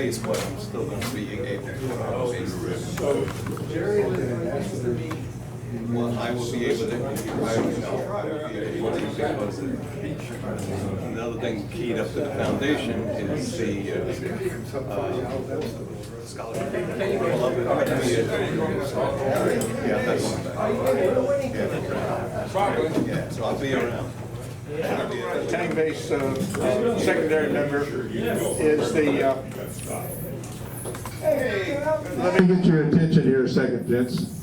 base, but I'm still going to be able to put on a base. Well, I will be able to, because another thing keyed up to the foundation is the scholarship. Yeah, that's yeah, so I'll be around. Tang-based secondary member is the. Let me get your attention here a second, gents.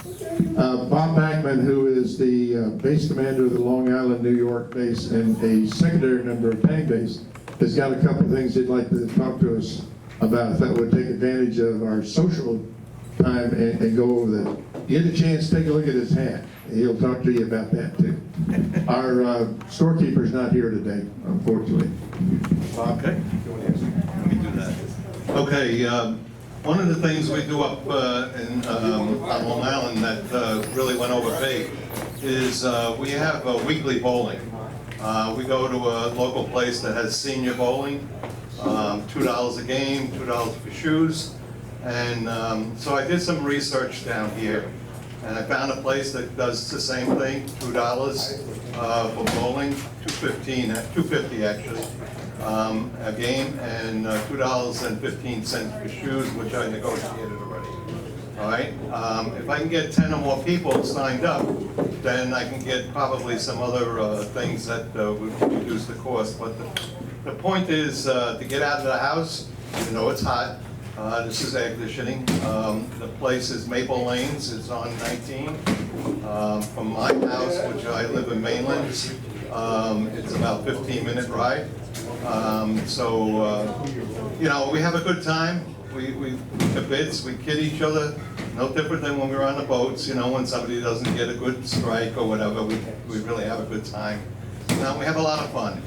Bob Backman, who is the base commander of the Long Island, New York base and a secondary member of Tang base, has got a couple of things he'd like to talk to us about that would take advantage of our social time and go over that. You get a chance, take a look at his hat. He'll talk to you about that too. Our storekeeper's not here today, unfortunately. Okay. Let me do that. Okay. One of the things we do up on Long Island that really went over big is we have weekly bowling. We go to a local place that has senior bowling, $2 a game, $2 for shoes. And so I did some research down here, and I found a place that does the same thing, $2 for bowling, $2.50 actually. A game, and $2.15 for shoes, which I negotiated already. All right. If I can get 10 or more people signed up, then I can get probably some other things that would reduce the cost. But the point is to get out of the house. You know it's hot. This is air conditioning. The place is Maple Lanes. It's on 19. From my house, which I live in Mainland, it's about 15-minute ride. You know, we have a good time. We kibitz, we kid each other. No different than when we were on the boats. You know, when somebody doesn't get a good strike or whatever, we really have a good time. Now, we have a lot of fun.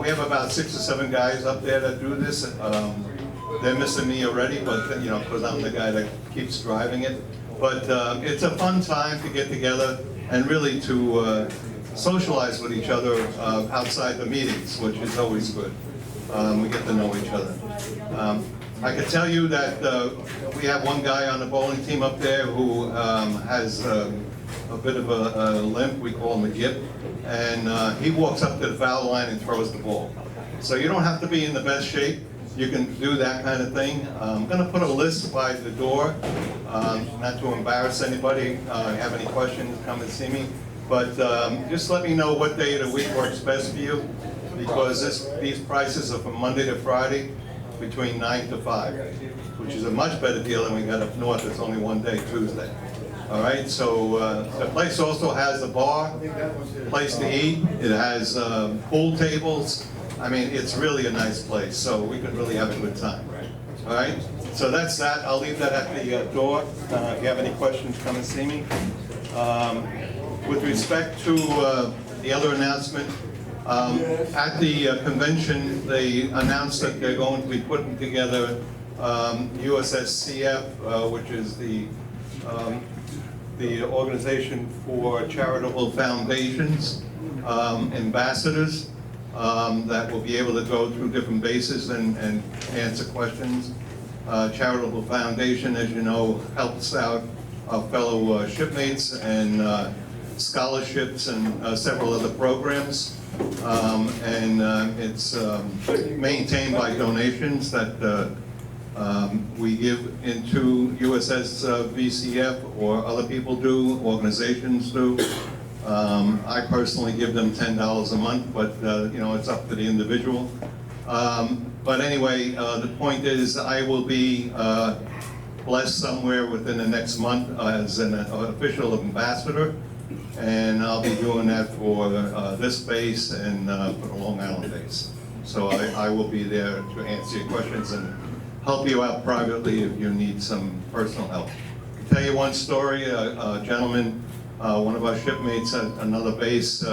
We have about 6 or 7 guys up there that do this. They're missing me already, but you know, because I'm the guy that keeps driving it. But it's a fun time to get together and really to socialize with each other outside the meetings, which is always good. We get to know each other. I can tell you that we have one guy on the bowling team up there who has a bit of a limp. We call him a gip, and he walks up to the foul line and throws the ball. So you don't have to be in the best shape. You can do that kind of thing. I'm going to put a list by the door, not to embarrass anybody. If you have any questions, come and see me. But just let me know what day of the week works best for you, because these prices are from Monday to Friday between 9 to 5, which is a much better deal than we got up north. It's only one day, Tuesday. All right, so the place also has a bar, place to eat. It has pool tables. I mean, it's really a nice place, so we could really have a good time. All right, so that's that. I'll leave that at the door. If you have any questions, come and see me. With respect to the other announcement, at the convention, they announced that they're going to be putting together USSCF, which is the organization for charitable foundations, ambassadors that will be able to go through different bases and answer questions. Charitable Foundation, as you know, helps out our fellow shipmates and scholarships and several other programs. It's maintained by donations that we give into USSVCF, or other people do, organizations do. I personally give them $10 a month, but you know, it's up to the individual. But anyway, the point is I will be blessed somewhere within the next month as an official ambassador, and I'll be doing that for this base and for the Long Island base. So I will be there to answer your questions and help you out privately if you need some personal help. I'll tell you one story. A gentleman, one of our shipmates at another base,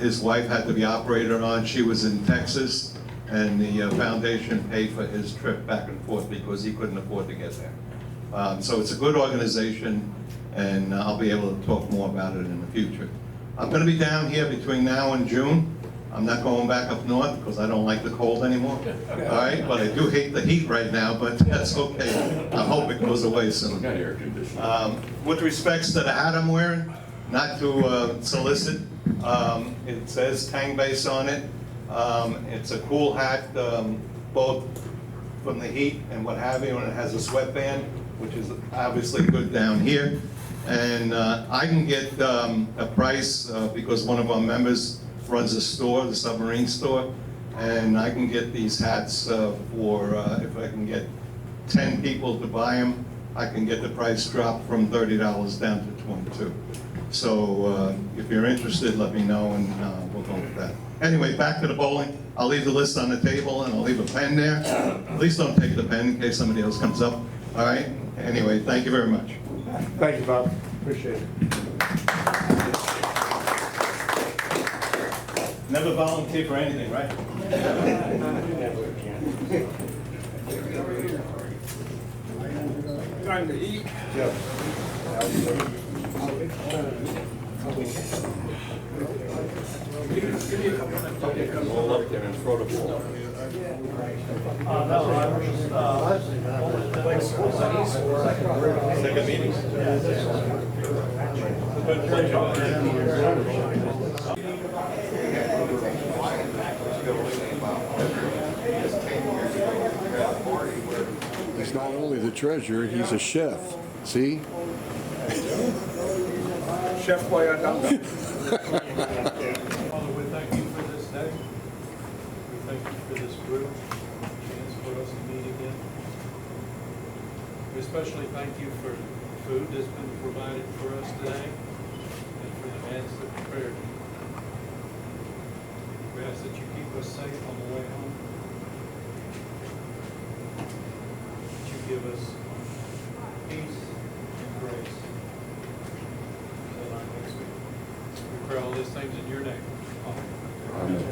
his wife had to be operated on. She was in Texas, and the foundation paid for his trip back and forth because he couldn't afford to get there. So it's a good organization, and I'll be able to talk more about it in the future. I'm going to be down here between now and June. I'm not going back up north because I don't like the cold anymore. All right, but I do hate the heat right now, but that's okay. I hope it goes away soon. Got air conditioning. With respects to the hat I'm wearing, not to solicit, it says Tang base on it. It's a cool hat, both from the heat and what have you, and it has a sweatband, which is obviously good down here. And I can get a price because one of our members runs a store, the submarine store, and I can get these hats for, if I can get 10 people to buy them, I can get the price dropped from $30 down to $22. So if you're interested, let me know and we'll go with that. Anyway, back to the bowling. I'll leave the list on the table and I'll leave a pen there. Please don't take the pen in case somebody else comes up. All right? Anyway, thank you very much. Thank you, Bob. Appreciate it. Never volunteer for anything, right? Time to eat. Roll up there and throw the ball. Second meeting. He's not only the treasurer, he's a chef. See? Chef boy, I done that. Father, we thank you for this day. We thank you for this group, chance for us to meet again. We especially thank you for the food that's been provided for us today and for the hands that prepared it. We ask that you keep us safe on the way home. That you give us peace and grace until our next week. We pray all these things in your name. Amen.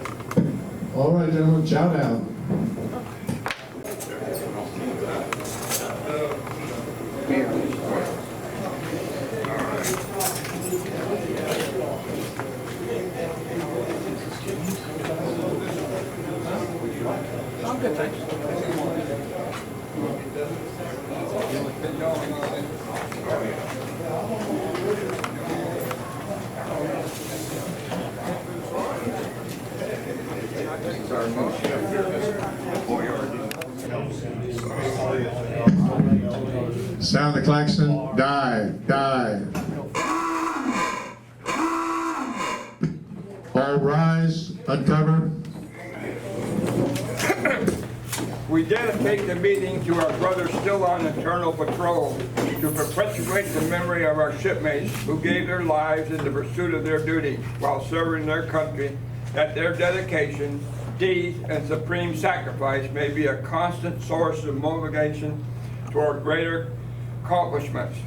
All right, gentlemen, chow down. Sound the klaxon, dive, dive. All rise, uncover. We dedicate the meeting to our brothers still on eternal patrol to perpetuate the memory of our shipmates who gave their lives in the pursuit of their duty while serving their country, that their dedication, deeds, and supreme sacrifice may be a constant source of motivation toward greater accomplishments,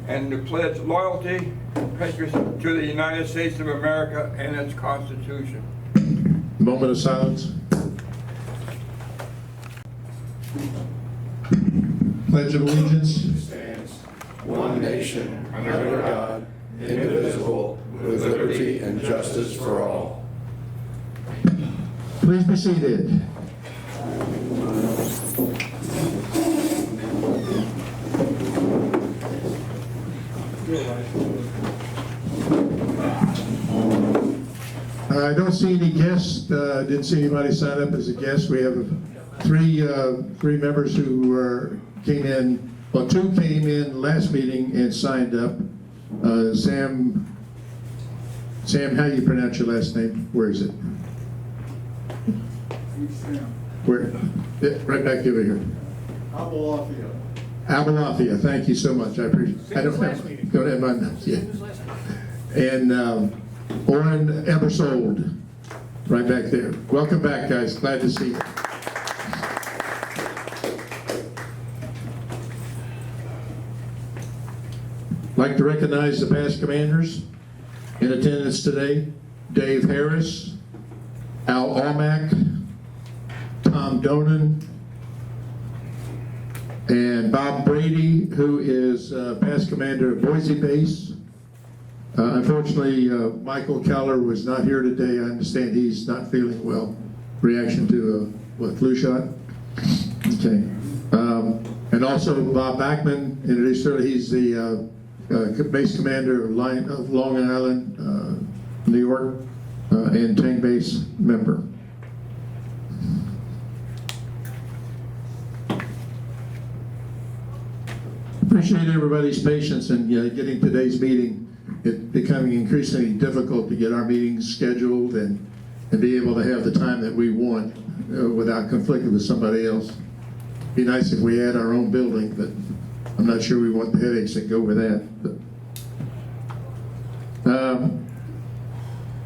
and to pledge loyalty and patriotism to the United States of America and its Constitution. Moment of silence. Pledge of allegiance. One nation, under God, indivisible, with liberty and justice for all. Please be seated. I don't see any guests. Didn't see anybody sign up as a guest. We have three members who came in. Well, two came in last meeting and signed up. Sam, how do you pronounce your last name? Where is it? Where? Right back over here. Abelafia, thank you so much. I appreciate it. I don't have my notes yet. And Oren Ebersold, right back there. Welcome back, guys. Glad to see you. I'd like to recognize the past commanders in attendance today. Dave Harris, Al Almack, Tom Donan, and Bob Brady, who is past commander of Boise Base, Unfortunately, Michael Keller was not here today. I understand he's not feeling well. Reaction to flu shot. Okay. And also Bob Backman, introduced earlier, he's the base commander of Long Island, New York, and Tang base member. Appreciate everybody's patience in getting today's meeting. It's becoming increasingly difficult to get our meetings scheduled and be able to have the time that we want without conflicting with somebody else. Be nice if we had our own building, but I'm not sure we want the headaches that go with that. But,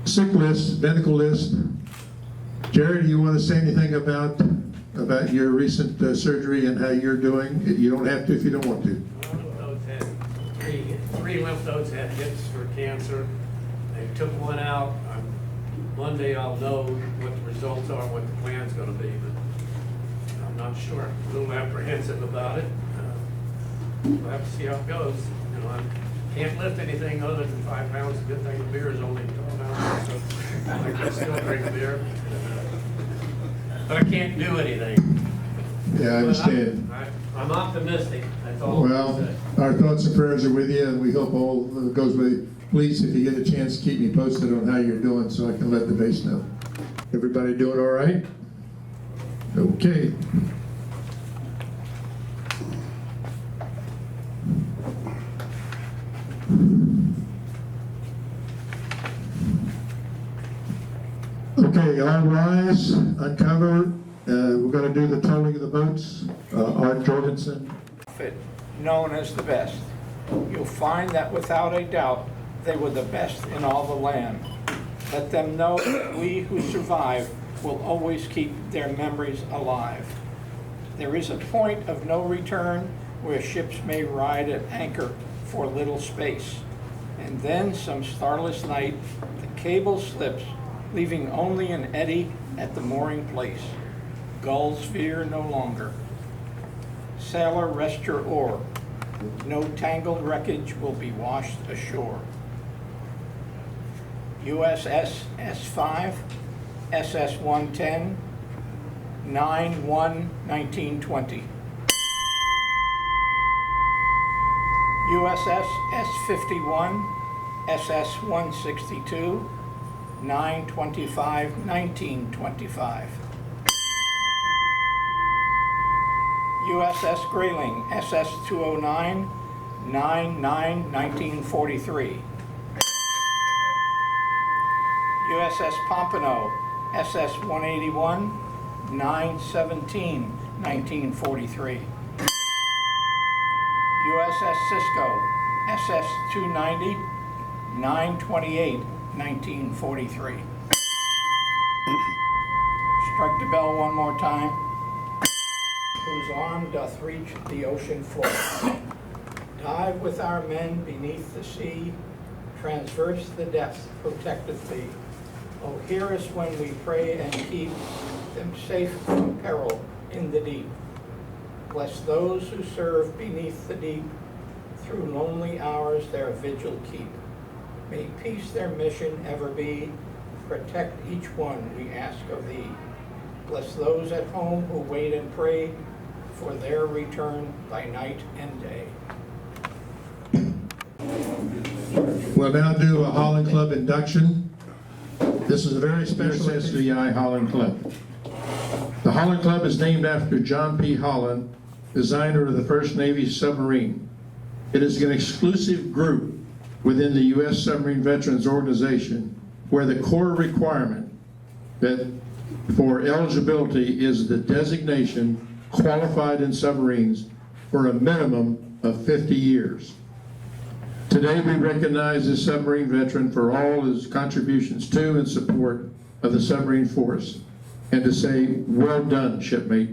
sick list, medical list. Jared, do you want to say anything about your recent surgery and how you're doing? You don't have to if you don't want to. Three lymph nodes had hits for cancer. They took one out. Monday I'll know what the results are, what the plan's gonna be, but I'm not sure. I'm a little apprehensive about it. We'll have to see how it goes. You know, I can't lift anything other than 5 pounds. A good thing the beer is only 12 ounces, so I can still drink beer. But I can't do anything. Yeah, I understand. I'm optimistic, that's all I Well, can say. our thoughts and prayers are with you, and we hope all goes with you. Please, if you get a chance, keep me posted on how you're doing so I can let the base know. Everybody doing all right? Okay. Okay, all rise, uncover. We're going to do the tolling of the boats. Art Jorgensen. Known as the best. You'll find that without a doubt, they were the best in all the land. Let them know that we who survive will always keep their memories alive. There is a point of no return where ships may ride at anchor for a little space. And then some starless night, the cable slips, leaving only an eddy at the mooring place. Gulls fear no longer. Sailor, rest your oar. No tangled wreckage will be washed ashore. USS S5, SS-110, 9/1/1920. USS S-51, SS-162, 9/25/1925. USS Grayling, SS-209, 9/9/1943. USS Pompano, SS-181, 9/17/1943. USS Cisco, SS-290, 9/28/1943. Strike the bell one more time. Whose arm doth reach the ocean floor. Dive with our men beneath the sea, transverse the depths protectively. Oh, hear us when we pray and keep them safe from peril in the deep. Bless those who serve beneath the deep, through lonely hours their vigil keep. May peace their mission ever be, protect each one we ask of thee. Bless those at home who wait and pray for their return by night and day. We'll now do a Holland Club induction. This is a very special SVI Holland Club. The Holland Club is named after John P. Holland, designer of the first Navy submarine. It is an exclusive group within the U.S. Submarine Veterans Organization where the core requirement that for eligibility is the designation qualified in submarines for a minimum of 50 years. Today we recognize this submarine veteran for all his contributions to and support of the submarine force, and to say, well done, shipmate.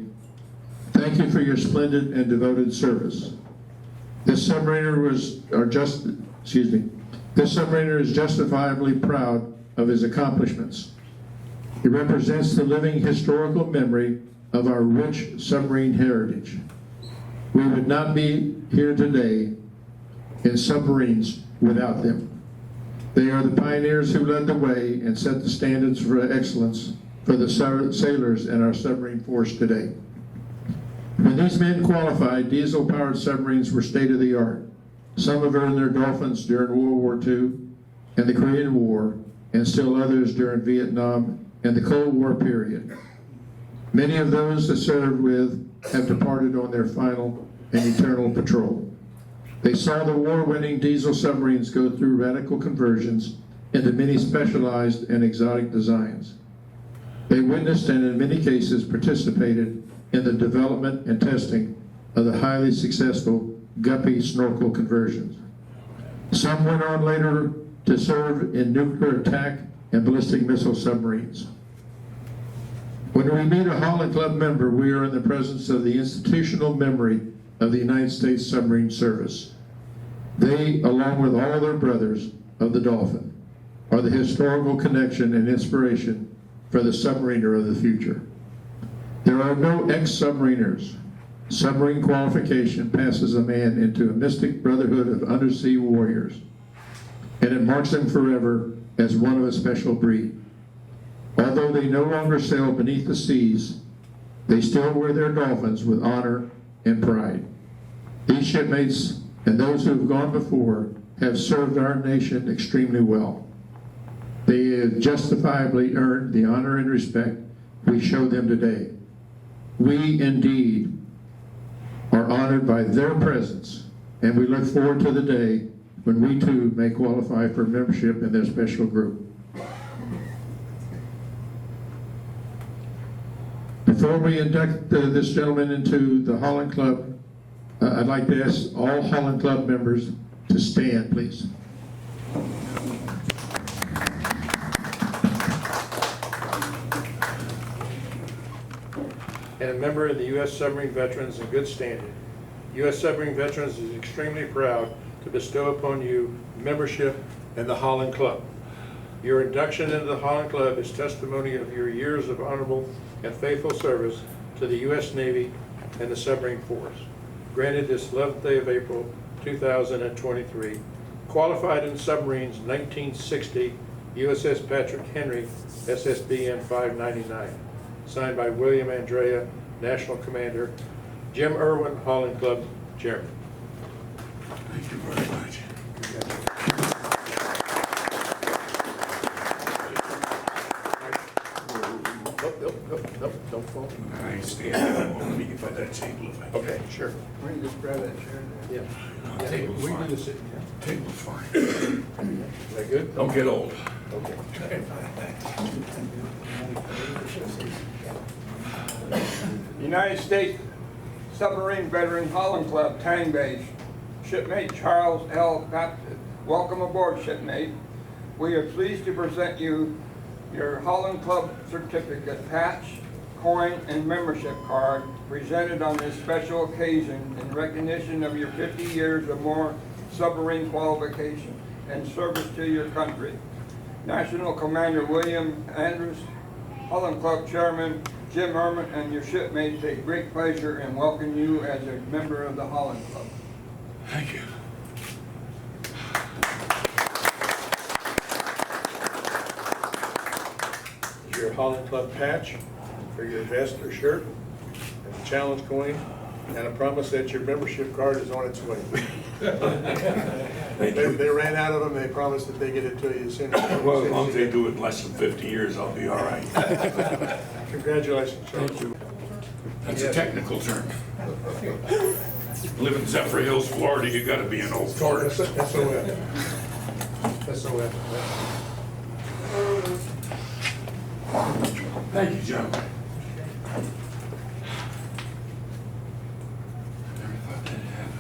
Thank you for your splendid and devoted service. This submariner is justifiably proud of his accomplishments. He represents the living historical memory of our rich submarine heritage. We would not be here today in submarines without them. They are the pioneers who led the way and set the standards for excellence for the sailors in our submarine force today. When these men qualified, diesel-powered submarines were state-of-the-art. Some have earned their dolphins during World War II and the Korean War, and still others during Vietnam and the Cold War period. Many of those that served with have departed on their final and eternal patrol. They saw the war-winning diesel submarines go through radical conversions into many specialized and exotic designs. They witnessed and in many cases participated in the development and testing of the highly successful guppy snorkel conversions. Some went on later to serve in nuclear attack and ballistic missile submarines. When we meet a Holland Club member, we are in the presence of the institutional memory of the United States Submarine Service. They, along with all their brothers of the Dolphin, are the historical connection and inspiration for the submariner of the future. There are no ex-submariners. Submarine qualification passes a man into a mystic brotherhood of undersea warriors, and it marks them forever as one of a special breed. Although they no longer sail beneath the seas, they still wear their dolphins with honor and pride. These shipmates and those who have gone before have served our nation extremely well. They have justifiably earned the honor and respect we show them today. We indeed are honored by their presence, and we look forward to the day when we too may qualify for membership in their special group. Before we induct this gentleman into the Holland Club, I'd like to ask all Holland Club members to stand, please. And a member of the U.S. Submarine Veterans in good standing. U.S. Submarine Veterans is extremely proud to bestow upon you membership in the Holland Club. Your induction into the Holland Club is testimony of your years of honorable and faithful service to the U.S. Navy and the submarine force. Granted this 11th day of April, 2023. Qualified in submarines 1960, USS Patrick Henry, SSBN 599. Signed by William Andrea, National Commander. Jim Irwin, Holland Club Chairman. Thank you very much. Nope, don't fall. I stand. Let me get by that table if I can. Okay, sure. Why don't you just grab that chair there? Yeah. No, table's We can do fine. the sitting, yeah. Table's fine. Is that good? Don't get old. Okay. United States Submarine Veteran Holland Club, Tang base, shipmate Charles L. Baptist. Welcome aboard, shipmate. We are pleased to present you your Holland Club certificate, patch, coin, and membership card presented on this special occasion in recognition of your 50 years or more submarine qualification and service to your country. National Commander William Andrews, Holland Club Chairman Jim Irwin, and your shipmates take great pleasure in welcoming you as a member of the Holland Club. Thank you. Your Holland Club patch for your vest or shirt, and a challenge coin, and a promise that your membership card is on its way. They ran out of them, they promised that they get it to you as soon as. Well, as long as they do it in less than 50 years, I'll be all right. Congratulations, Charles. That's a technical term. Live in Zephyr Hills, Florida, you gotta be an old fart. SOF. SOF. Thank you, gentlemen. Never thought that'd happen.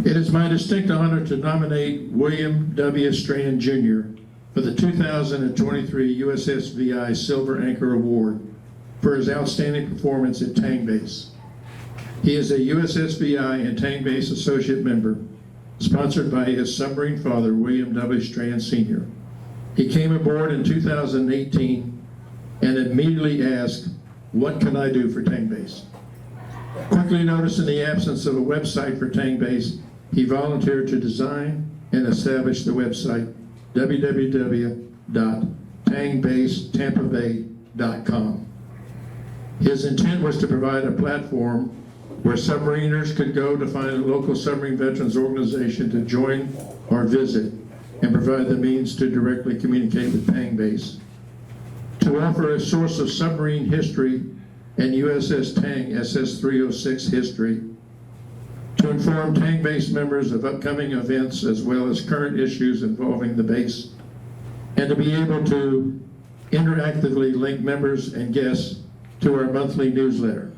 It is my distinct honor to nominate William W. Strand Jr. for the 2023 USSVI Silver Anchor Award for his outstanding performance at Tang Base. He is a USSVI and Tang Base Associate Member, sponsored by his submarine father, William W. Strand Sr. He came aboard in 2018 and immediately asked, "What can I do for Tang Base?" Quickly noticing the absence of a website for Tang Base, he volunteered to design and establish the website www.TangBaseTampaBay.com. His intent was to provide a platform where submariners could go to find a local submarine veterans organization to join or visit, and provide the means to directly communicate with Tang Base. To offer a source of submarine history and USS Tang SS-306 history. To inform Tang Base members of upcoming events as well as current issues involving the base. And to be able to interactively link members and guests to our monthly newsletter.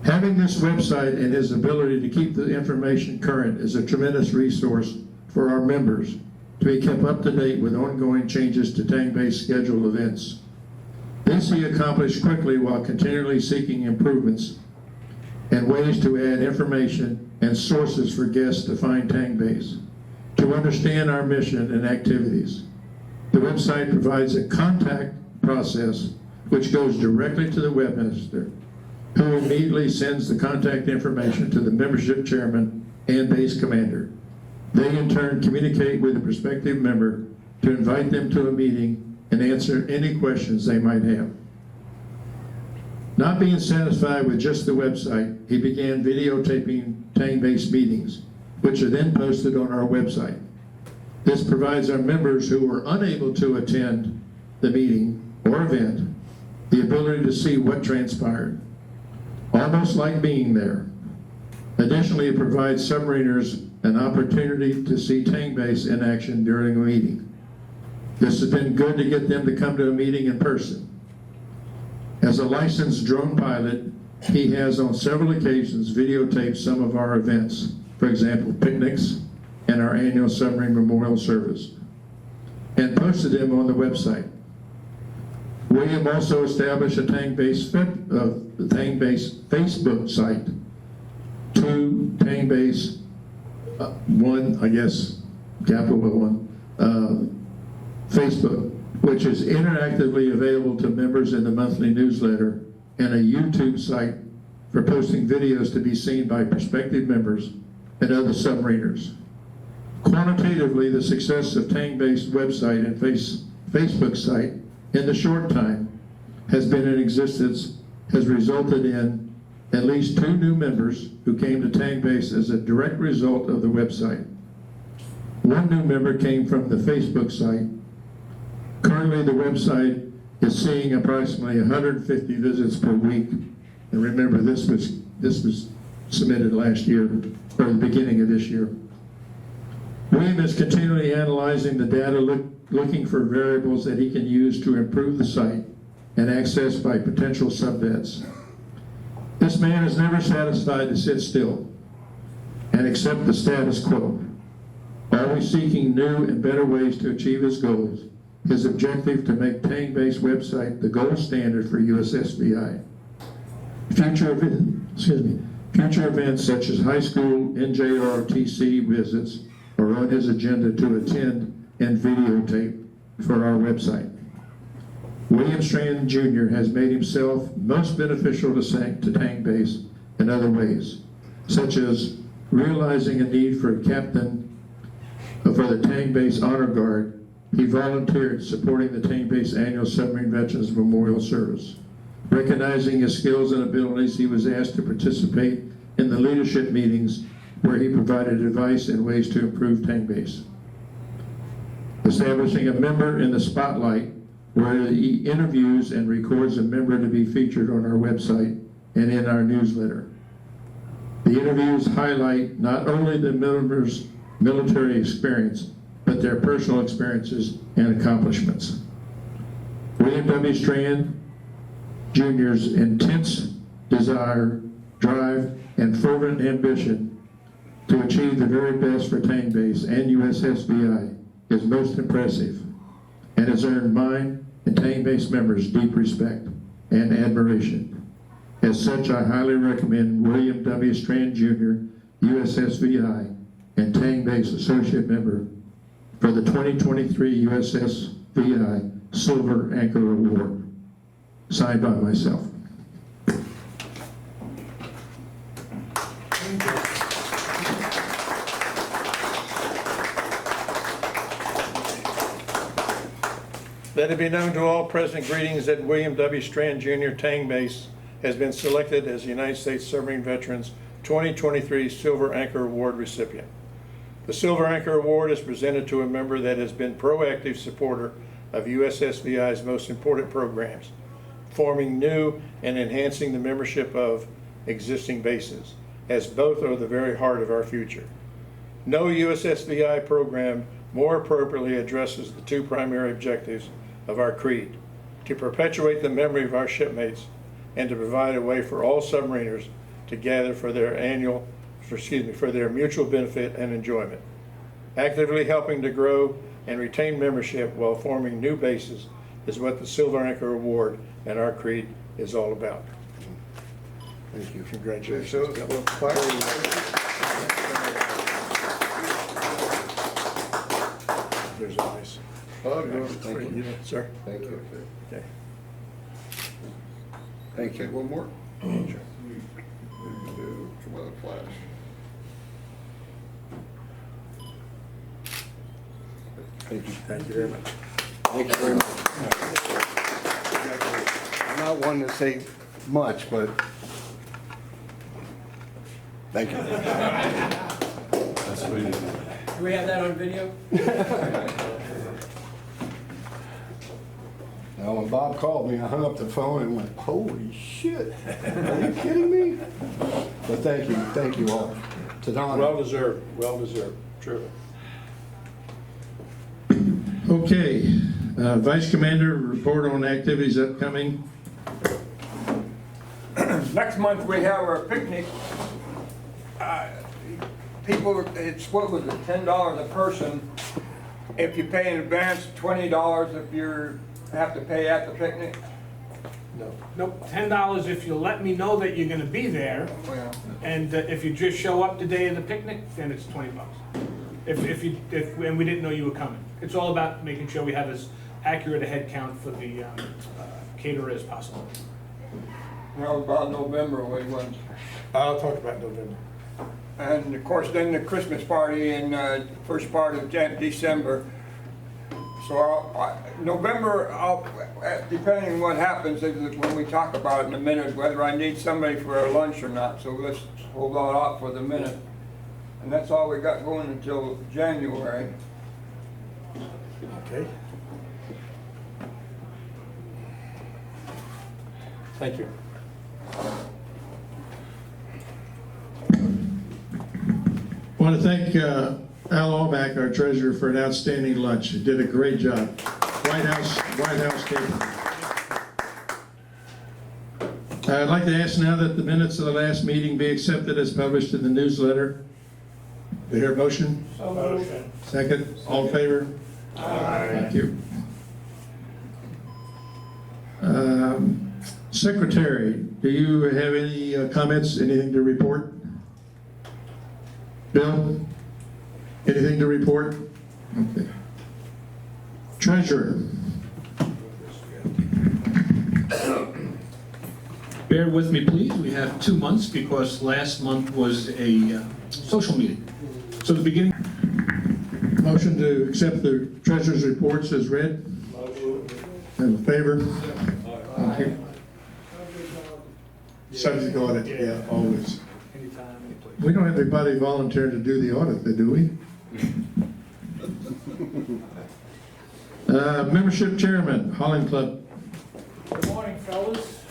Having this website and his ability to keep the information current is a tremendous resource for our members to be kept up to date with ongoing changes to Tang Base scheduled events. This he accomplished quickly while continually seeking improvements and ways to add information and sources for guests to find Tang Base, to understand our mission and activities. The website provides a contact process which goes directly to the webmaster, who immediately sends the contact information to the membership chairman and base commander. They in turn communicate with the prospective member to invite them to a meeting and answer any questions they might have. Not being satisfied with just the website, he began videotaping Tang Base meetings, which are then posted on our website. This provides our members who were unable to attend the meeting or event the ability to see what transpired, almost like being there. Additionally, it provides submariners an opportunity to see Tang Base in action during a meeting. This has been good to get them to come to a meeting in person. As a licensed drone pilot, he has on several occasions videotaped some of our events, for example, picnics and our annual submarine memorial service, and posted them on the website. William also established a Tang Base Facebook site, to Tang Base one, I guess, capital one, Facebook, which is interactively available to members in the monthly newsletter, and a YouTube site for posting videos to be seen by prospective members and other submariners. Quantitatively, the success of Tang Base website and Facebook site in the short time has been in existence has resulted in at least 2 new members who came to Tang Base as a direct result of the website. 1 new member came from the Facebook site. Currently, the website is seeing approximately 150 visits per week. And remember, this was submitted last year, or the beginning of this year. William is continually analyzing the data, looking for variables that he can use to improve the site and access by potential subvets. This man is never satisfied to sit still and accept the status quo, always seeking new and better ways to achieve his goals. His objective to make Tang Base website the gold standard for USSBI. Future events such as high school NJROTC visits are on his agenda to attend and videotape for our website. William Strand Jr. has made himself most beneficial to Tang Base in other ways, such as realizing a need for a captain for the Tang Base Honor Guard. He volunteered supporting the Tang Base Annual Submarine Veterans Memorial Service. Recognizing his skills and abilities, he was asked to participate in the leadership meetings where he provided advice and ways to improve Tang Base. Establishing a member in the spotlight where he interviews and records a member to be featured on our website and in our newsletter. The interviews highlight not only the members' military experience, but their personal experiences and accomplishments. William W. Strand Jr.'s intense desire, drive, and fervent ambition to achieve the very best for Tang Base and USSBI is most impressive and has earned mine and Tang Base members deep respect and admiration. As such, I highly recommend William W. Strand Jr., USSBI, and Tang Base Associate Member for the 2023 USS VI Silver Anchor Award. Signed by myself. Let it be known to all present, greetings that William W. Strand Jr. Tang Base has been selected as the United States Submarine Veterans 2023 Silver Anchor Award recipient. The Silver Anchor Award is presented to a member that has been proactive supporter of USSVI's most important programs, forming new and enhancing the membership of existing bases, as both are the very heart of our future. No USSVI program more appropriately addresses the two primary objectives of our creed: to perpetuate the memory of our shipmates and to provide a way for all submariners to gather for their mutual benefit and enjoyment. Actively helping to grow and retain membership while forming new bases is what the Silver Anchor Award and our creed is all about. Thank you. Congratulations. There's a nice. Thank you. Sir? Thank you. Okay. Thank you. One more? Sure. Come on, flash. Thank you. Thank you very much. Thank you very much. I'm not one to say much, but thank you. Do we have that on video? Now, when Bob called me, I hung up the phone and went, holy shit, are you kidding me? But thank you all. It's an honor. Well deserved, truly. Okay, Vice Commander, report on activities upcoming. Next month, we have our picnic. People, it's, what was it, $10 a person. If you pay in advance, $20 if you have to pay at the picnic. No. Nope, $10 if you let me know that you're gonna be there, Well, and if you just show up the day of the picnic, then it's $20. And we didn't know you were coming. It's all about making sure we have as accurate a head count for the caterer as possible. Well, about November we went. I'll talk about November. And of course, then the Christmas party in first part of December. So November, depending on what happens, when we talk about it in a minute, whether I need somebody for a lunch or not. So let's hold that off for the minute. And that's all we got going until January. Okay. Thank you. I want to thank Al Almack, our treasurer, for an outstanding lunch. He did a great job. White House catering. I'd like to ask now that the minutes of the last meeting be accepted as published in the newsletter. Do you hear a motion? So motion. Second, all in favor? Aye. Thank you. Secretary, do you have any comments, anything to report? Bill, anything to report? Okay. Treasurer. Bear with me, please. We have 2 months because last month was a social meeting. So the beginning. Motion to accept the treasurer's reports as read. In favor? Thank you. Subject to audit, yeah, always. Anytime, any place. We don't have anybody volunteer to do the audit, do we? Membership chairman, Holland Club. Good morning, fellas.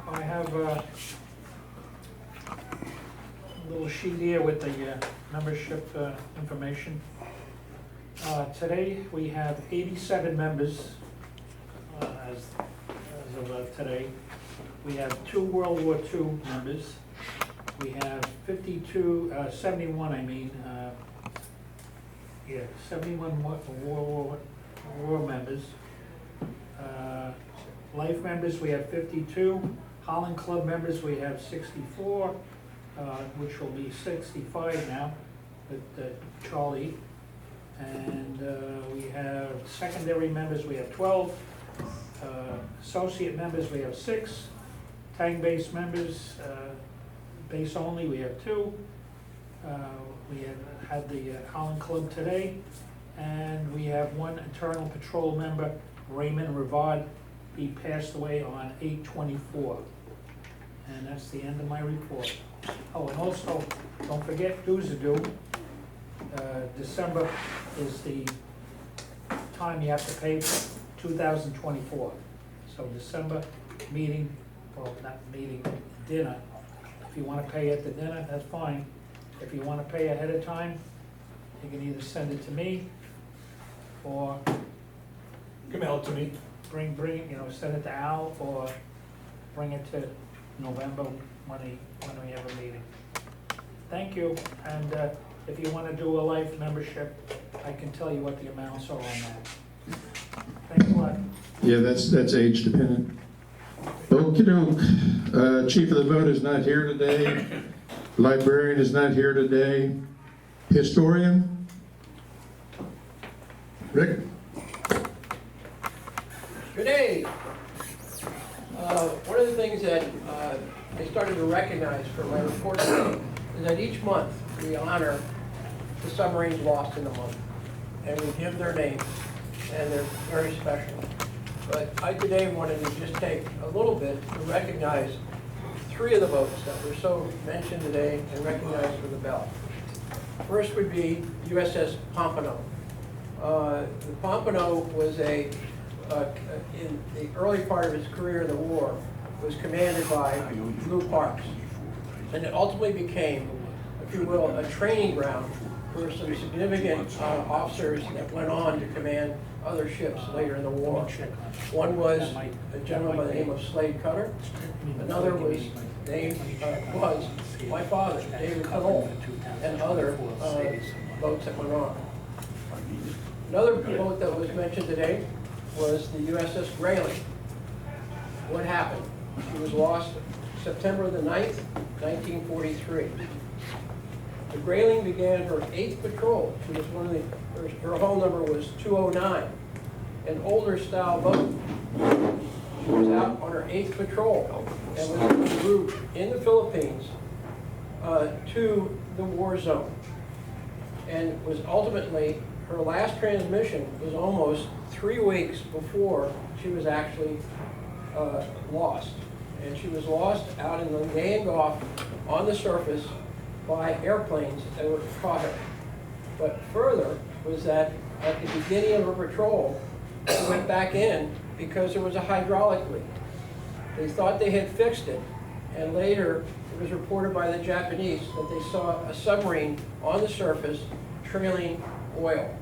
I have a little sheet here with the membership information. Today, we have 87 members as of today. We have 2 World War II members. We have 71 war members. Life members, we have 52. Holland Club members, we have 64, which will be 65 now with Charlie. And we have secondary members, we have 12. Associate members, we have 6. Tang base members, base only, we have 2. We have had the Holland Club today. And we have 1 internal patrol member, Raymond Rivard. He passed away on 8/24. And that's the end of my report. Oh, and also, don't forget, dues are due. December is the time you have to pay for 2024. So December meeting, well, not meeting, dinner. If you want to pay at the dinner, that's fine. If you want to pay ahead of time, you can either send it to me or Email it to me. bring, send it to Al or bring it to November when we have a meeting. Thank you, and if you want to do a life membership, I can tell you what the amounts are on that. Thanks a lot. Yeah, that's age dependent. Okey-doke. Chief of the Vote is not here today. Librarian is not here today. Historian? Rick? Good day. One of the things that I started to recognize from my report today is that each month we honor the submarines lost in the month, and we give their names, and they're very special. But I today wanted to just take a little bit to recognize 3 of the boats that were so mentioned today and recognized with a bell. First would be USS Pompano. The Pompano was in the early part of his career in the war, was commanded by Lou Parks. And it ultimately became, if you will, a training ground for some significant officers that went on to command other ships later in the war. One was a gentleman by the name of Slade Cutter. Another was my father, David Cole, and other boats that went on. Another boat that was mentioned today was the USS Grayling. What happened? She was lost September the 9th, 1943. The Grayling began her 8th patrol. She was her hull number was 209, an older style boat. She was out on her 8th patrol and was en route in the Philippines to the war zone. And was ultimately, her last transmission was almost 3 weeks before she was actually lost. And she was lost out in the Mayan Gulf on the surface by airplanes that would have caught her. But further was that at the beginning of her patrol, she went back in because there was a hydraulic leak. They thought they had fixed it, and later it was reported by the Japanese that they saw a submarine on the surface trailing oil.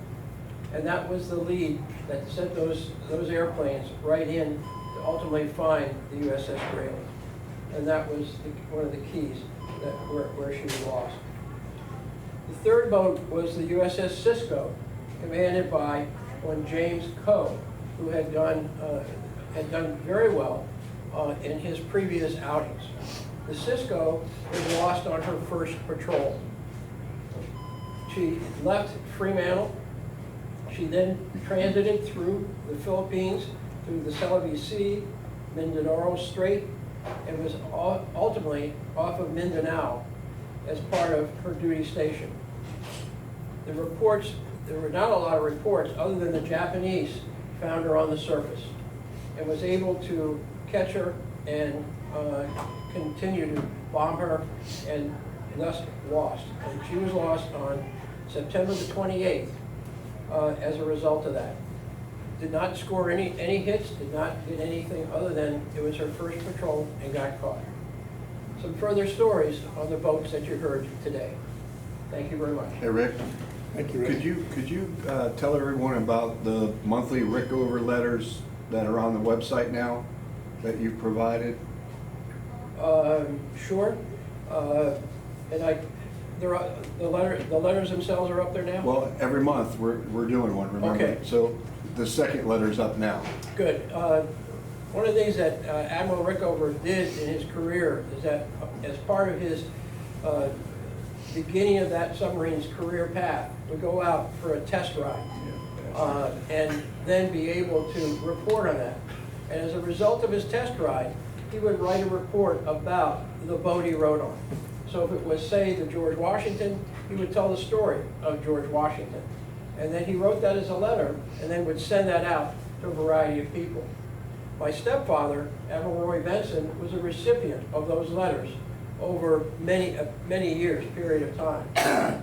And that was the lead that sent those airplanes right in to ultimately find the USS Grayling. And that was one of the keys that where she was lost. The third boat was the USS Cisco, commanded by one James Coe, who had done very well in his previous outings. The Cisco was lost on her first patrol. She left Fremantle. She then transited through the Philippines, through the Celebes Sea, Mindanao Strait, and was ultimately off of Mindanao as part of her duty station. The reports, there were not a lot of reports other than the Japanese found her on the surface and was able to catch her and continue to bomb her and thus lost. And she was lost on September the 28th as a result of that. Did not score any hits, did not get anything other than it was her first patrol and got caught. Some further stories on the boats that you heard today. Thank you very much. Hey, Rick. Thank you, Rick. Could you tell everyone about the monthly Rickover letters that are on the website now that you've provided? Sure. And the letters themselves are up there now? Well, every month we're doing one, remember? Okay. So the second letter's up now. Good. One of the things that Admiral Rickover did in his career is that as part of his beginning of that submarine's career path, would go out for a test ride, and then be able to report on that. And as a result of his test ride, he would write a report about the boat he rode on. So if it was, say, the George Washington, he would tell the story of George Washington. And then he wrote that as a letter, and then would send that out to a variety of people. My stepfather, Admiral Roy Benson, was a recipient of those letters over many years, period of time.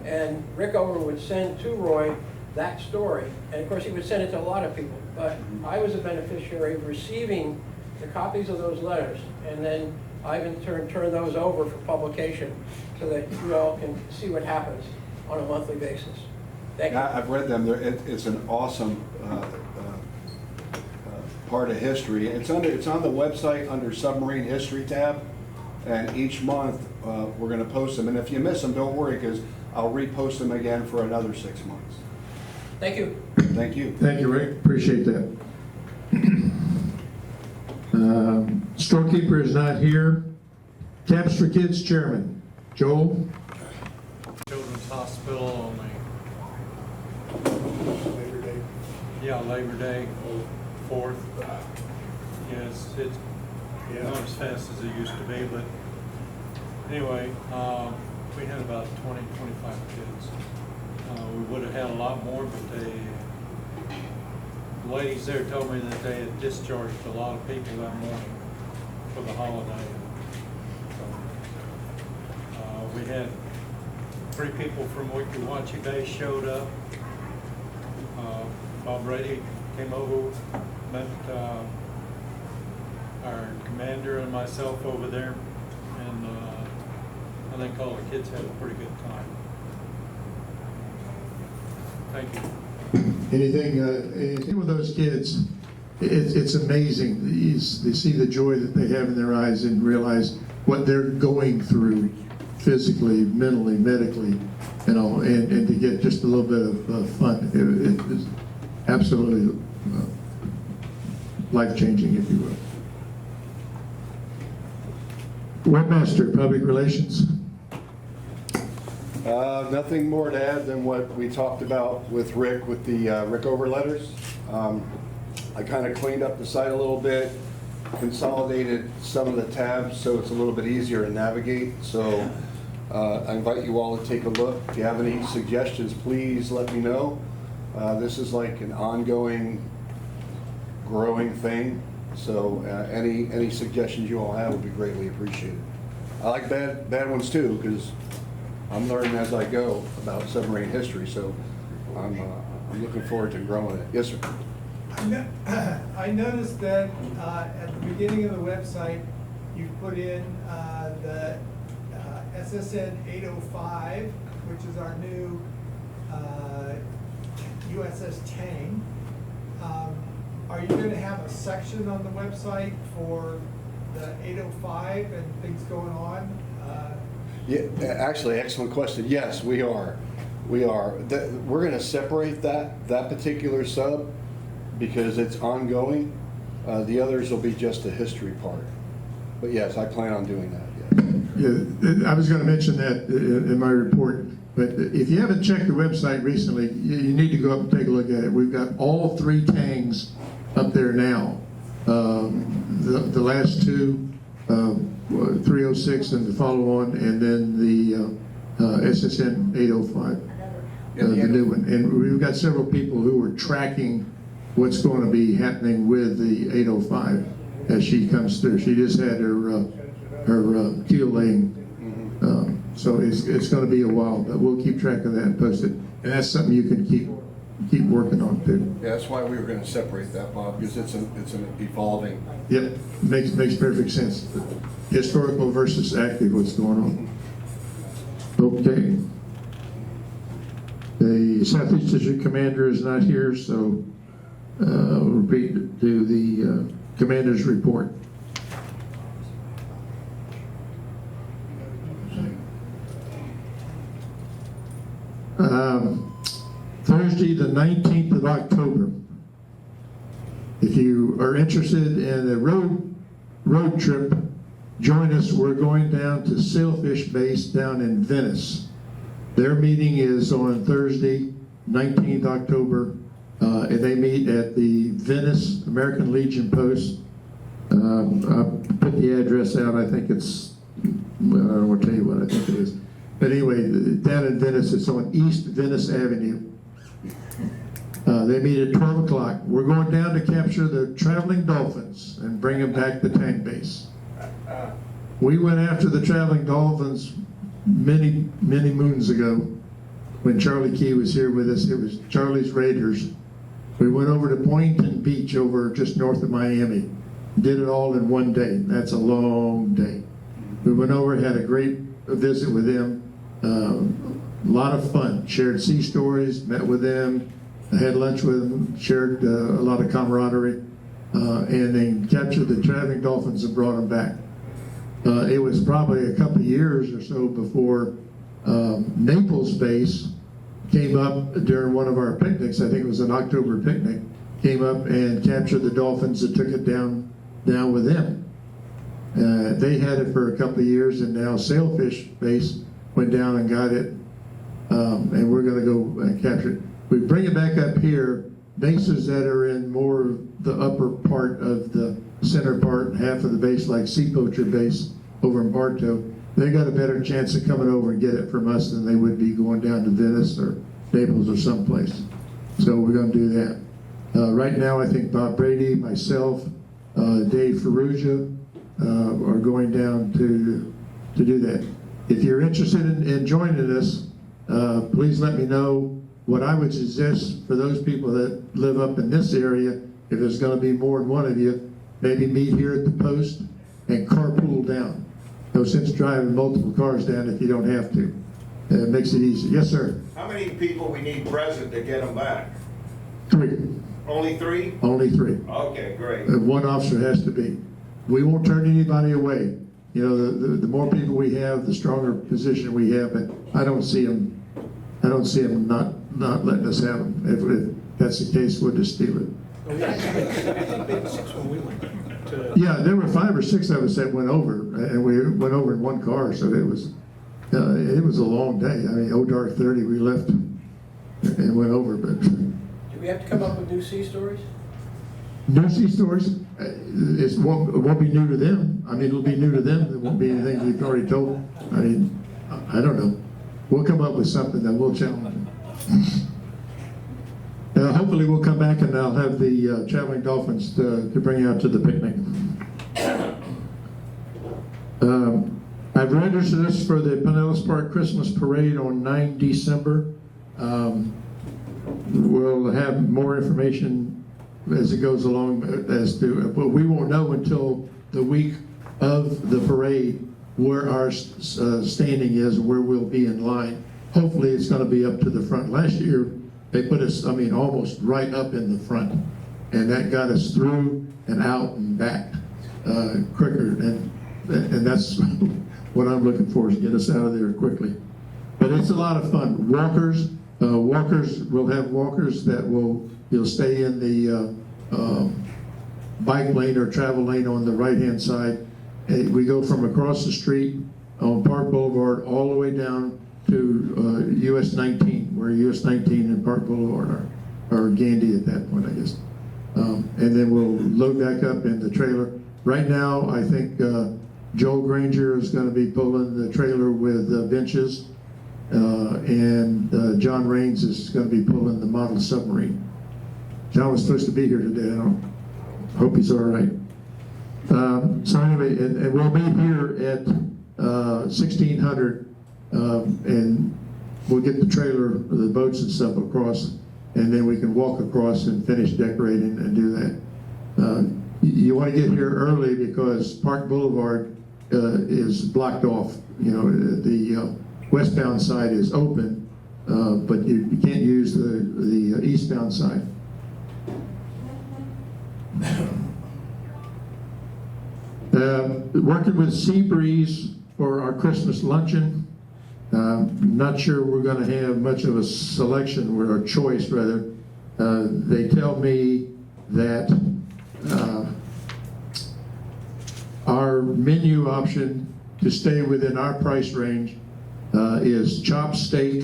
And Rickover would send to Roy that story, and of course he would send it to a lot of people. But I was a beneficiary of receiving the copies of those letters, and then I've in turn turned those over for publication so that you all can see what happens on a monthly basis. Thank you. I've read them. It's an awesome part of history. It's on the website under Submarine History tab, and each month we're going to post them. And if you miss them, don't worry, because I'll repost them again for another 6 months. Thank you. Thank you. Thank you, Rick. Appreciate that. Storekeeper is not here. Camps for Kids Chairman, Joel. Children's Hospital on Labor Day, 4th. Yes, it's not as fast as it used to be, but anyway, we had about 20, 25 kids. We would have had a lot more, but the ladies there told me that they had discharged a lot of people that morning for the holiday. So, we had 3 people from Weeki Wachee Bay showed up. Bob Brady came over, met our commander and myself over there, and I think all the kids had a pretty good time. Thank you. Anything with those kids, it's amazing. You see the joy that they have in their eyes and realize what they're going through physically, mentally, medically, and to get just a little bit of fun. It is absolutely life-changing, if you will. Webmaster, Public Relations. Nothing more to add than what we talked about with Rick, with the Rickover letters. I kind of cleaned up the site a little bit, consolidated some of the tabs so it's a little bit easier to navigate. So I invite you all to take a look. If you have any suggestions, please let me know. This is like an ongoing, growing thing. So any suggestions you all have would be greatly appreciated. I like bad ones too, because I'm learning as I go about submarine history, so I'm looking forward to growing it. Yes, sir. I noticed that at the beginning of the website, you put in the SSN 805, which is our new USS Tang. Are you going to have a section on the website for the 805 and things going on? Yeah, actually, excellent question. Yes, we are. We're going to separate that particular sub because it's ongoing. The others will be just a history part. But yes, I plan on doing that. Yes. Yeah, I was going to mention that in my report. But if you haven't checked the website recently, you need to go up and take a look at it. We've got all 3 Tangs up there now. The last 2. 306 and the follow-on, and then the SSN 805, the new one. And we've got several people who are tracking what's going to be happening with the 805 as she comes through. She just had her keel laying, so it's going to be a while, but we'll keep track of that and post it. And that's something you can keep working on too. Yeah, that's why we were going to separate that, Bob, because it's an evolving. Yep, makes perfect sense. Historical versus active, what's going on. Okay. The Southeast District Commander is not here, so I'll repeat to the Commander's report. Thursday, the 19th of October. If you are interested in a road trip, join us. We're going down to Sailfish Base down in Venice. Their meeting is on Thursday, 19th October, and they meet at the Venice American Legion Post. I'll put the address out. I think it's, well, I don't want to tell you what I think it is. But anyway, down in Venice, it's on East Venice Avenue. They meet at 12 o'clock. We're going down to capture the traveling dolphins and bring them back to Tang base. We went after the traveling dolphins many, many moons ago when Charlie Key was here with us. It was Charlie's Raiders. We went over to Boynton Beach over just north of Miami. Did it all in one day. That's a long day. We went over, had a great visit with them. A lot of fun. Shared sea stories, met with them, had lunch with them, shared a lot of camaraderie, and then captured the traveling dolphins and brought them back. It was probably a couple of years or so before Naples base came up during one of our picnics. I think it was an October picnic. Came up and captured the dolphins and took it down with them. They had it for a couple of years, and now Sailfish base went down and got it, and we're going to go and capture it. We bring it back up here. Bases that are in more the upper part of the center part, half of the base, like Sea Poacher base over in Bartow, they got a better chance of coming over and get it from us than they would be going down to Venice or Naples or someplace. So we're going to do that. Right now, I think Bob Brady, myself, Dave Ferrugia are going down to do that. If you're interested in joining us, please let me know. What I would suggest for those people that live up in this area, if there's going to be more than one of you, maybe meet here at the post and carpool down. No sense driving multiple cars down if you don't have to. It makes it easy. Yes, sir? How many people we need present to get them back? 3. Only 3? Only 3. Okay, great. One officer has to be. We won't turn anybody away. You know, the more people we have, the stronger position we have. But I don't see them not letting us have them. If that's the case, we'll just steal it. I think maybe 6 when we went to. Yeah, there were 5 or 6 of us that went over, and we went over in one car, so it was a long day. I mean, dark 30, we left and went over, but. Do we have to come up with new sea stories? New sea stories, it won't be new to them. I mean, it'll be new to them. It won't be anything we've already told. I mean, I don't know. We'll come up with something that will challenge them. Hopefully we'll come back and I'll have the traveling dolphins to bring out to the picnic. I've registered us for the Pinellas Park Christmas Parade on 9 December. We'll have more information as it goes along as to, but we won't know until the week of the parade where our standing is, where we'll be in line. Hopefully it's going to be up to the front. Last year, they put us, almost right up in the front. And that got us through and out and back quicker. And that's what I'm looking for, is get us out of there quickly. But it's a lot of fun. Walkers, we'll have walkers that you'll stay in the bike lane or travel lane on the right-hand side. We go from across the street on Park Boulevard all the way down to US 19, where US 19 and Park Boulevard are Gandy at that point, I guess. And then we'll load back up in the trailer. Right now, I think Joel Granger is going to be pulling the trailer with benches, and John Raines is going to be pulling the model submarine. John was supposed to be here today. I hope he's all right. So anyway, and we'll meet here at 1600, and we'll get the trailer, the boats and stuff across, and then we can walk across and finish decorating and do that. You want to get here early because Park Boulevard is blocked off. You know, the westbound side is open, but you can't use the eastbound side. Working with Seabreeze for our Christmas luncheon. Not sure we're going to have much of a selection, or a choice rather. They tell me that our menu option to stay within our price range is chopped steak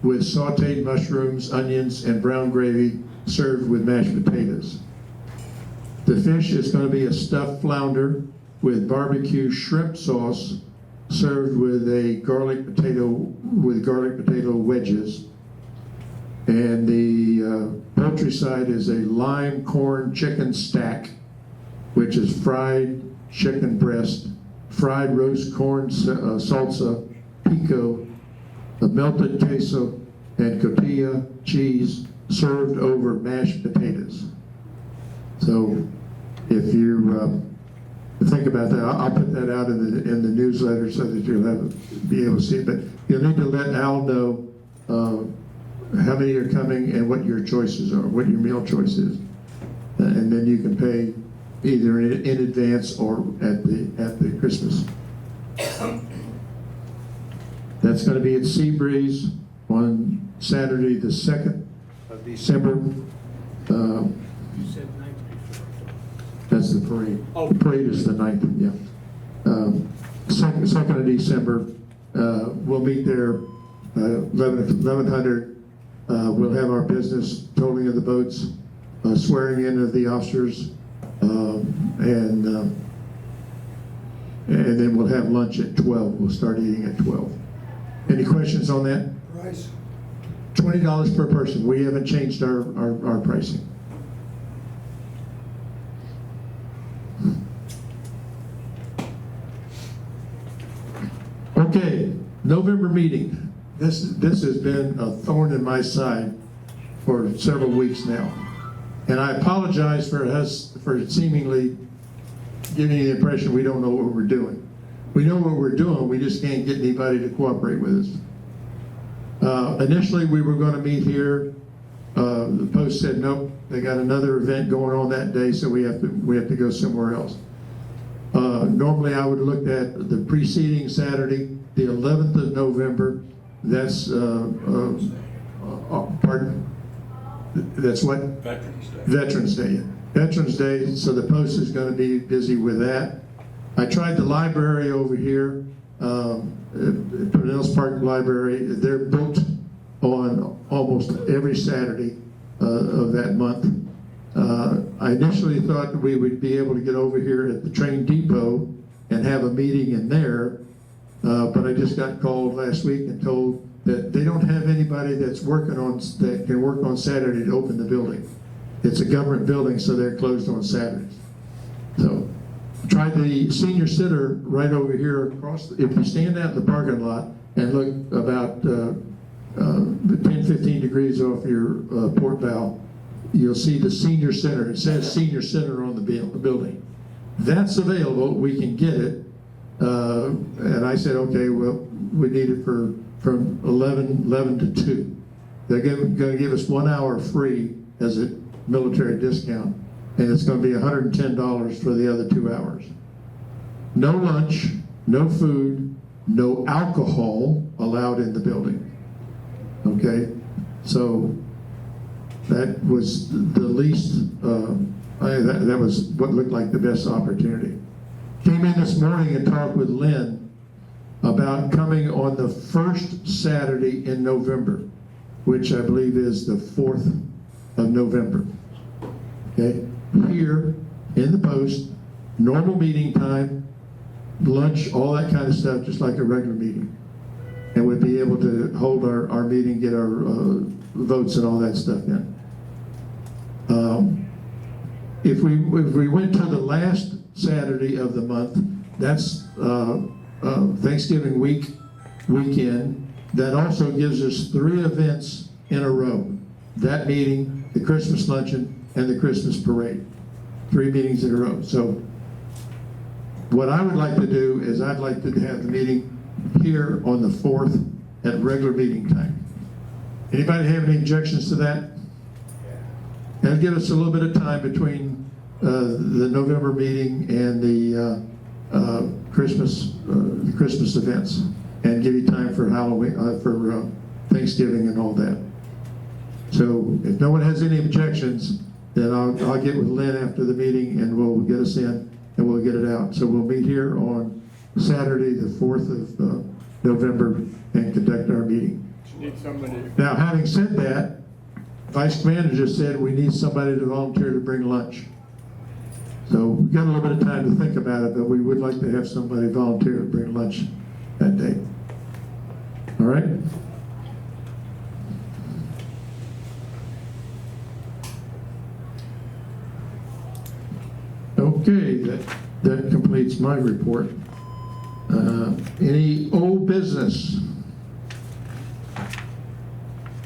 with sauteed mushrooms, onions, and brown gravy served with mashed potatoes. The fish is going to be a stuffed flounder with barbecue shrimp sauce served with garlic potato wedges. And the poultry side is a lime corn chicken stack, which is fried chicken breast, fried roast corn salsa, pico, a melted queso, and cotija cheese served over mashed potatoes. So if you think about that, I'll put that out in the newsletter so that you'll be able to see it. But you'll need to let Al know how many are coming and what your choices are, what your meal choice is. And then you can pay either in advance or at the Christmas. That's going to be at Seabreeze on Saturday the 2nd of December. You said 9th before. That's the parade. Oh. The parade is the 9th, yeah. 2nd of December, we'll meet there 1100. We'll have our business, tolling of the boats, swearing in of the officers, and then we'll have lunch at 12. We'll start eating at 12. Any questions on that? Price. $20 per person. We haven't changed our pricing. Okay, November meeting. This has been a thorn in my side for several weeks now. And I apologize for seemingly giving you the impression we don't know what we're doing. We know what we're doing, we just can't get anybody to cooperate with us. Initially, we were going to meet here. The Post said, nope, they got another event going on that day, so we have to go somewhere else. Normally, I would have looked at the preceding Saturday, the 11th of November. That's, pardon? That's what? Veterans Day. Veterans Day. Veterans Day, so the Post is going to be busy with that. I tried the library over here, Purnell's Park Library. They're booked on almost every Saturday of that month. I initially thought we would be able to get over here at the train depot and have a meeting in there, but I just got called last week and told that they don't have anybody that can work on Saturday to open the building. It's a government building, so they're closed on Saturdays. So, tried the senior center right over here across. If you stand out in the parking lot and look about 10-15 degrees off your port bow, you'll see the senior center. It says senior center on the building. That's available. We can get it. And I said, okay, well, we need it from 11 to 2. They're going to give us 1 hour free as a military discount, and it's going to be $110 for the other 2 hours. No lunch, no food, no alcohol allowed in the building. Okay, so that was the least, that was what looked like the best opportunity. Came in this morning and talked with Lynn about coming on the first Saturday in November, which I believe is the 4th of November. Okay, here in the Post, normal meeting time, lunch, all that kind of stuff, just like a regular meeting. And we'd be able to hold our meeting, get our votes and all that stuff in. If we went to the last Saturday of the month, that's Thanksgiving weekend. That also gives us 3 events in a row. That meeting, the Christmas luncheon, and the Christmas parade. 3 meetings in a row. So what I would like to do is I'd like to have the meeting here on the 4th at regular meeting time. Anybody have any objections to that? That'll give us a little bit of time between the November meeting and the Christmas events, and give you time for Halloween, for Thanksgiving and all that. So if no one has any objections, then I'll get with Lynn after the meeting and we'll get us in and we'll get it out. So we'll meet here on Saturday, the 4th of November and conduct our meeting. Need somebody. Now, having said that, Vice Commander just said we need somebody to volunteer to bring lunch. So we've got a little bit of time to think about it, but we would like to have somebody volunteer to bring lunch that day. All right? Okay, that completes my report. Any old business?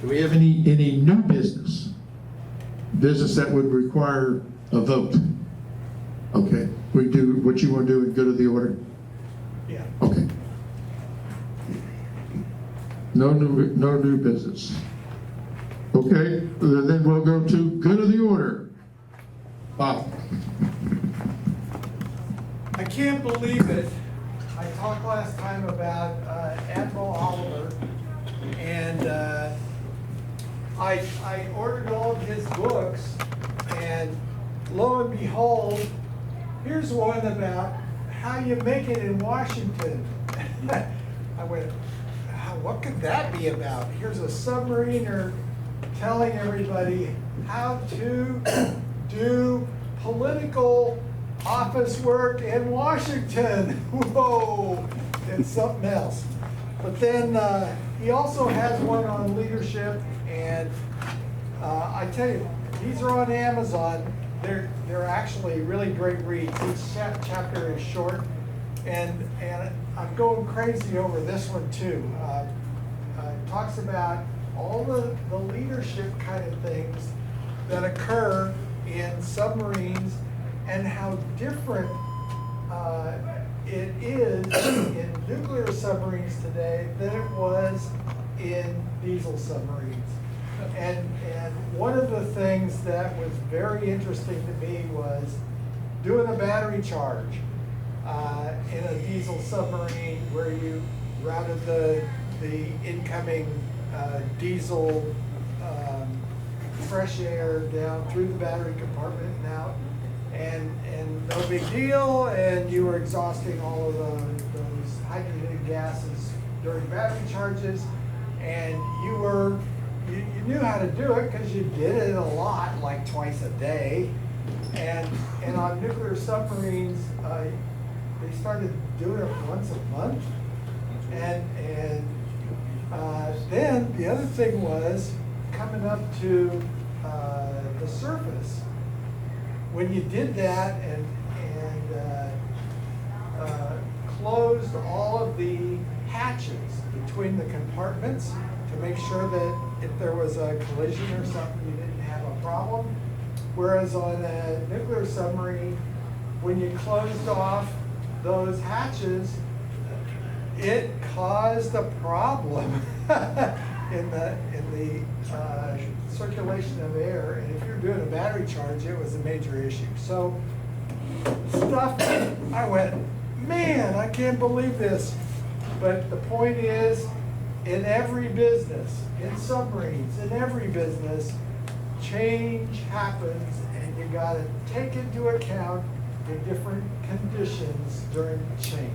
Do we have any new business? Business that would require a vote? Okay, we do what you want to do in good of the order? Yeah. Okay. No new business. Okay, then we'll go to good of the order. Bob. I can't believe it. I talked last time about Admiral Oliver, and I ordered all of his books, and lo and behold, here's one about how you make it in Washington. I went, what could that be about? Here's a submariner telling everybody how to do political office work in Washington. Whoa, it's something else. But then he also has one on leadership, and I tell you, these are on Amazon. They're actually really great reads. Each chapter is short, and I'm going crazy over this one too. It talks about all the leadership kind of things that occur in submarines and how different it is in nuclear submarines today than it was in diesel submarines. And one of the things that was very interesting to me was doing a battery charge in a diesel submarine where you routed the incoming diesel fresh air down through the battery compartment and out, and no big deal, and you were exhausting all of those hydrogen gases during battery charges, and you knew how to do it because you did it a lot, like twice a day, and on nuclear submarines, they started doing it once a month, and then the other thing was coming up to the surface. When you did that and closed all of the hatches between the compartments to make sure that if there was a collision or something, you didn't have a problem. Whereas on a nuclear submarine, when you closed off those hatches, it caused a problem in the circulation of air, and if you're doing a battery charge, it was a major issue. So stuff, I went, man, I can't believe this. But the point is, in every business, in submarines, in every business, change happens, and you gotta take into account the different conditions during change.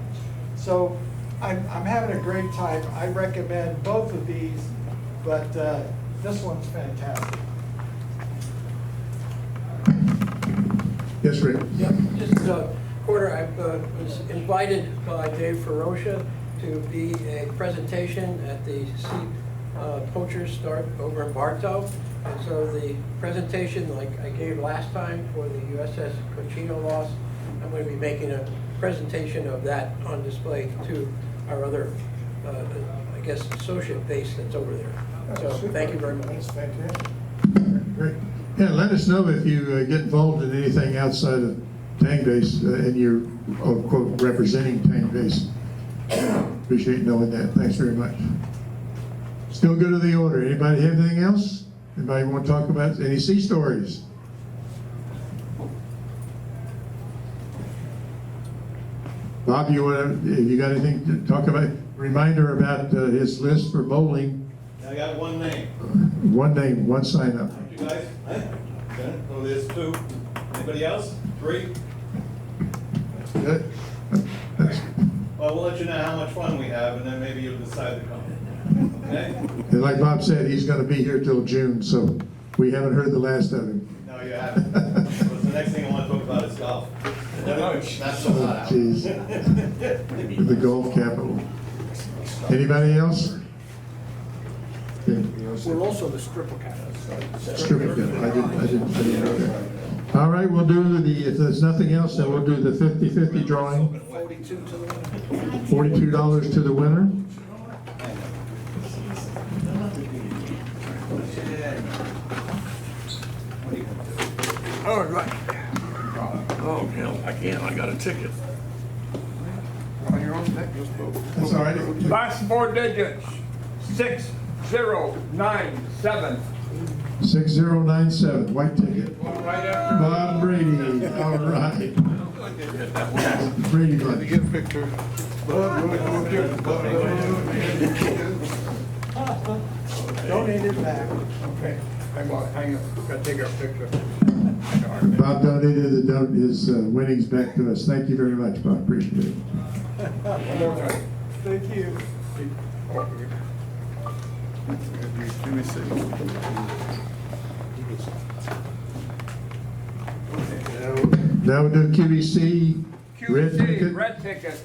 So I'm having a great time. I recommend both of these, but this one's fantastic. Yes, Rick? Yep, just quarter, I was invited by Dave Ferosha to be a presentation at the Sea Poachers Start over in Bartow. And so the presentation, like I gave last time for the USS Cochino loss, I'm going to be making a presentation of that on display to our other, I guess, associate base that's over there. So thank you very much. That's fantastic. Great. Yeah, let us know if you get involved in anything outside of Tang Base and you're, quote, representing Tang Base. Appreciate knowing that. Thanks very much. Still good of the order. Anybody have anything else? Anybody want to talk about any sea stories? Bob, have you got anything to talk about? Reminder about his list for bowling. I got one name. One name, one sign up. You guys? Okay, so there's two. Anybody else? Three? Good. Well, we'll let you know how much fun we have, and then maybe you'll decide to come. Okay? And like Bob said, he's gonna be here till June, so we haven't heard the last of him. No, you haven't. What's the next thing I want to talk about is golf. Not so hot out. Jeez. The golf capital. Anybody else? Okay. We're also the stripper captains. Strip it. I didn't know that. All right, we'll do if there's nothing else, then we'll do the 50-50 drawing. $42 to the winner. All right. Oh, hell, I can't, I got a ticket. On your own ticket. That's all right. Last four digits, 6097. 6097, white ticket. Right after. Bob Brady, all right. Brady bunch. Get a picture. Donate it back. Okay, hang on, gotta take our picture. Bob donated his winnings back to us. Thank you very much, Bob, appreciate it. One more time. Thank you. Let me see. Now we'll do QVC, red QC, ticket. red ticket.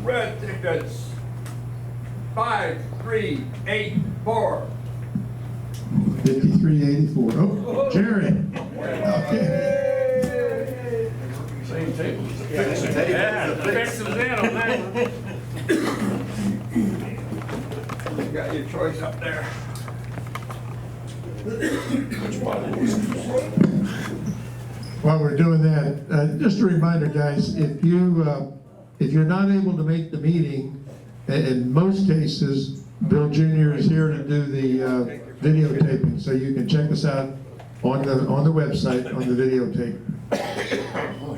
Red tickets, 5384. 5384. Oh, Jared. Okay. Same table. Yeah, fix them in on that. You got your choice up there. While we're doing that, just a reminder, guys, if you're not able to make the meeting, in most cases, Bill Jr. is here to do the videotaping, so you can check us out on the website, on the videotape.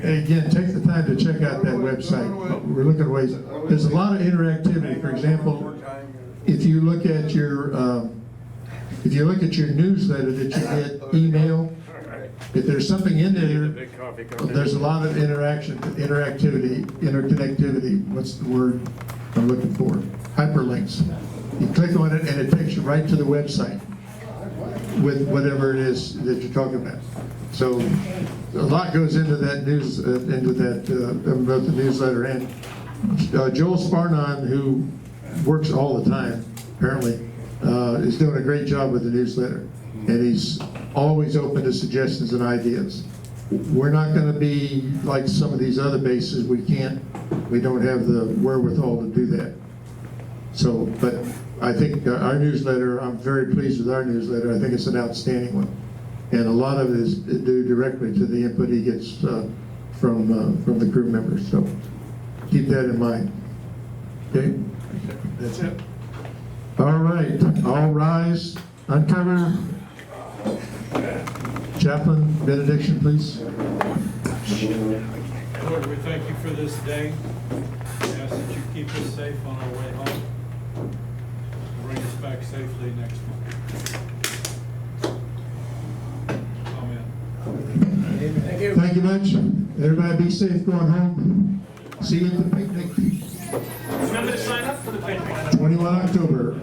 And again, take the time to check out that website. We're looking at ways, there's a lot of interactivity. For example, if you look at your newsletter that you get email, if there's something in there, there's a lot of interactivity, interconnectivity. What's the word I'm looking for? Hyperlinks. You click on it and it takes you right to the website with whatever it is that you're talking about. So a lot goes into that both the newsletter and Joel Sparnon, who works all the time, apparently, is doing a great job with the newsletter. And he's always open to suggestions and ideas. We're not going to be like some of these other bases. We don't have the wherewithal to do that. So, but I think our newsletter, I'm very pleased with our newsletter. I think it's an outstanding one. And a lot of it is due directly to the input he gets from the crew members. So keep that in mind. Okay? That's it. All right, all rise, uncover. Chaplain, benediction, please. Lord, we thank you for this day. We ask that you keep us safe on our way home. Bring us back safely next month. Amen. Thank you. Thank you much. Everybody be safe going home. See you at the picnic, Remember to sign up for the picnic. 21 October.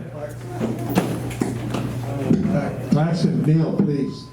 Class and Neil, please.